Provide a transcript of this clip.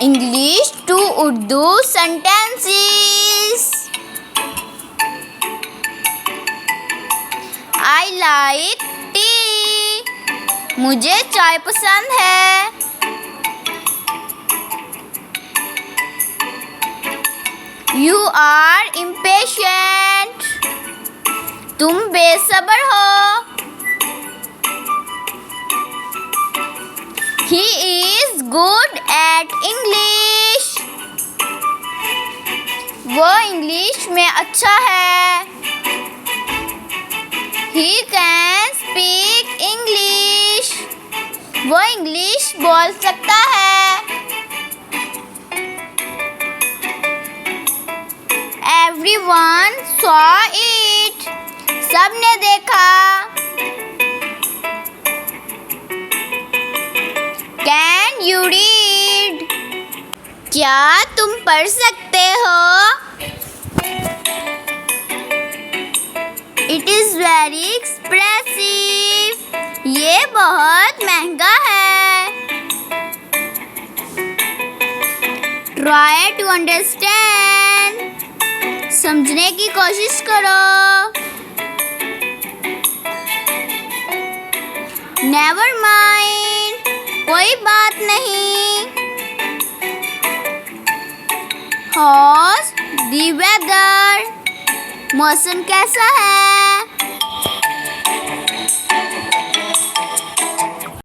English to Urdu sentences. I like tea. मुझे चाय पसंद है. You are impatient. तुम बेसब्र हो. He is good at English. वो इंग्लिश में अच्छा है. He can speak English. वो इंग्लिश बोल सकता है. Everyone saw it. सबने देखा. Can you read? क्या तुम पढ़ सकते हो? It is very expensive. ये बहुत महंगा है. Try to understand. समझने की कोशिश करो. Never mind. कोई बात नहीं. How's the weather? मौसम कैसा है?